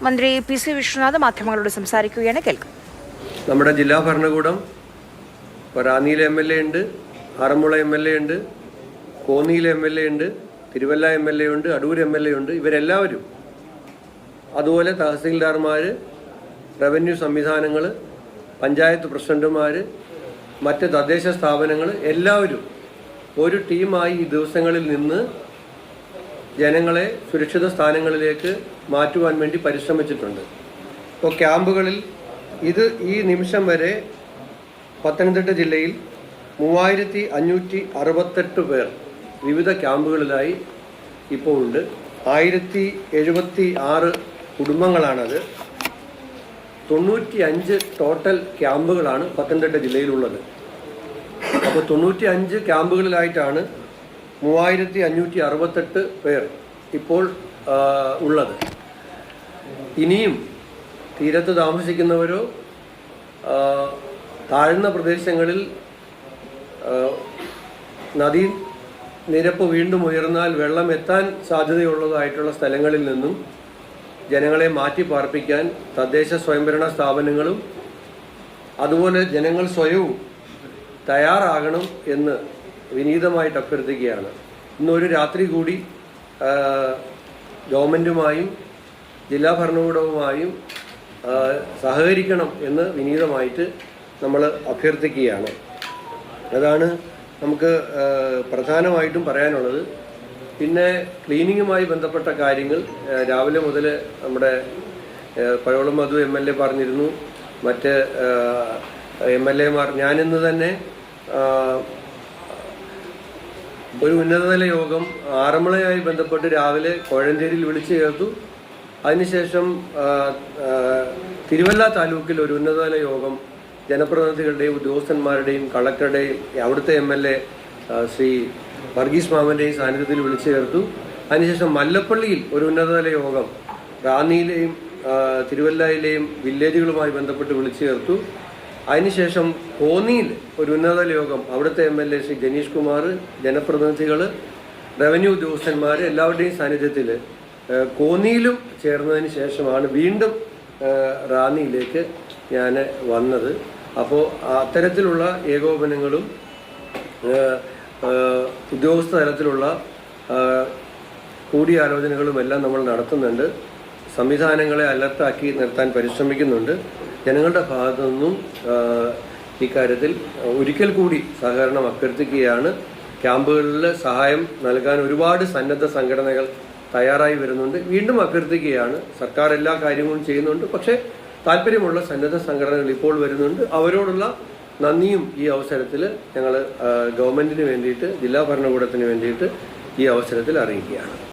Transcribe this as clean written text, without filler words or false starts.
മന്ത്രി P C Vishwanath മാധ്യമങ്ങളോട് സംസാരിക്കുകയാണ്. കേൾക്കും. നമ്മുടെ ജില്ലാ ഭരണകൂടം റാന്നിയിലെ MLA ഉണ്ട്, ആറന്മുള MLA ഉണ്ട്, കോന്നിയിലെ MLA ഉണ്ട്, തിരുവല്ല MLA ഉണ്ട്, അടൂർ MLA ഉണ്ട്. ഇവരെല്ലാവരും അതുപോലെ തഹസീൽദാർമാർ, റവന്യൂ സംവിധാനങ്ങൾ, പഞ്ചായത്ത് പ്രസിഡന്റുമാർ, മറ്റ് തദ്ദേശ സ്ഥാപനങ്ങൾ എല്ലാവരും ഒരു ടീമായി ഈ ദിവസങ്ങളിൽ നിന്ന് ജനങ്ങളെ സുരക്ഷിത സ്ഥാനങ്ങളിലേക്ക് മാറ്റുവാൻ വേണ്ടി പരിശ്രമിച്ചിട്ടുണ്ട്. ഇപ്പോൾ ക്യാമ്പുകളിൽ ഈ നിമിഷം വരെ പത്തനംതിട്ട ജില്ലയിൽ 3568 പേർ വിവിധ ക്യാമ്പുകളിലായി ഇപ്പോൾ ഉണ്ട്. 1076 കുടുംബങ്ങളാണത്. 95 ടോട്ടൽ ക്യാമ്പുകളാണ് പത്തനംതിട്ട ജില്ലയിലുള്ളത്. അപ്പോൾ 95 ക്യാമ്പുകളിലായിട്ടാണ് 3568 പേർ ഇപ്പോൾ ഉള്ളത്. ഇനിയും തീരത്ത് താമസിക്കുന്നവരോ താഴ്ന്ന പ്രദേശങ്ങളിൽ നദീ നിരപ്പ് വീണ്ടും ഉയർന്നാൽ വെള്ളം എത്താൻ സാധ്യതയുള്ളതായിട്ടുള്ള സ്ഥലങ്ങളിൽ നിന്നും ജനങ്ങളെ മാറ്റി പാർപ്പിക്കാൻ തദ്ദേശ സ്വയംഭരണ സ്ഥാപനങ്ങളും അതുപോലെ ജനങ്ങൾ സ്വയവും തയ്യാറാകണം എന്ന് വിനീതമായിട്ട് അഭ്യർത്ഥിക്കുകയാണ്. ഇന്നൊരു രാത്രി കൂടി ഗവൺമെൻറ്റുമായും ജില്ലാ ഭരണകൂടവുമായും സഹകരിക്കണം എന്ന് വിനീതമായിട്ട് നമ്മൾ അഭ്യർത്ഥിക്കുകയാണ്. അതാണ് നമുക്ക് പ്രധാനമായിട്ടും പറയാനുള്ളത്. പിന്നെ ക്ലീനിങ്ങുമായി ബന്ധപ്പെട്ട കാര്യങ്ങൾ രാവിലെ മുതൽ നമ്മുടെ പഴവളം മധു MLA പറഞ്ഞിരുന്നു, മറ്റ് MLA മാർ. ഞാനിന്ന് തന്നെ ഒരു ഉന്നതതല യോഗം ആറന്മുളയുമായി ബന്ധപ്പെട്ട് രാവിലെ കോഴഞ്ചേരിയിൽ വിളിച്ചു ചേർത്തു. അതിനുശേഷം തിരുവല്ല താലൂക്കിൽ ഒരു ഉന്നതതല യോഗം ജനപ്രതിനിധികളുടെയും ഉദ്യോഗസ്ഥന്മാരുടെയും കളക്ടറുടെയും അവിടുത്തെ MLA ശ്രീ വർഗീസ് മാമൻ്റെയും സാന്നിധ്യത്തിൽ വിളിച്ചു ചേർത്തു. അതിനുശേഷം മല്ലപ്പള്ളിയിൽ ഒരു ഉന്നതതല യോഗം റാന്നിയിലെയും തിരുവല്ലയിലെയും വില്ലേജുകളുമായി ബന്ധപ്പെട്ട് വിളിച്ചു ചേർത്തു. അതിനുശേഷം കോന്നിയിൽ ഒരു ഉന്നതതല യോഗം അവിടുത്തെ MLA ശ്രീ ജനീഷ് കുമാർ, ജനപ്രതിനിധികൾ, റവന്യൂ ഉദ്യോഗസ്ഥന്മാർ എല്ലാവരുടെയും സാന്നിധ്യത്തിൽ കോന്നിയിലും ചേർന്നതിന് ശേഷമാണ് വീണ്ടും റാന്നിയിലേക്ക് ഞാൻ വന്നത്. അപ്പോൾ അത്തരത്തിലുള്ള ഏകോപനങ്ങളും ഉദ്യോഗസ്ഥ തലത്തിലുള്ള കൂടിയാലോചനകളും എല്ലാം നമ്മൾ നടത്തുന്നുണ്ട്. സംവിധാനങ്ങളെ അലർട്ടാക്കി നിർത്താൻ പരിശ്രമിക്കുന്നുണ്ട്. ജനങ്ങളുടെ ഭാഗത്തു നിന്നും ഇക്കാര്യത്തിൽ ഒരിക്കൽ കൂടി സഹകരണം അഭ്യർത്ഥിക്കുകയാണ്. ക്യാമ്പുകളിൽ സഹായം നൽകാൻ ഒരുപാട് സന്നദ്ധ സംഘടനകൾ തയ്യാറായി വരുന്നുണ്ട്. വീണ്ടും അഭ്യർത്ഥിക്കുകയാണ്. സർക്കാർ എല്ലാ കാര്യങ്ങളും ചെയ്യുന്നുണ്ട്, പക്ഷേ താല്പര്യമുള്ള സന്നദ്ധ സംഘടനകൾ ഇപ്പോൾ വരുന്നുണ്ട്. അവരോടുള്ള നന്ദിയും ഈ അവസരത്തിൽ ഞങ്ങൾ ഗവൺമെൻറ്റിന് വേണ്ടിയിട്ട്, ജില്ലാ ഭരണകൂടത്തിന് വേണ്ടിയിട്ട് ഈ അവസരത്തിൽ അറിയിക്കുകയാണ്.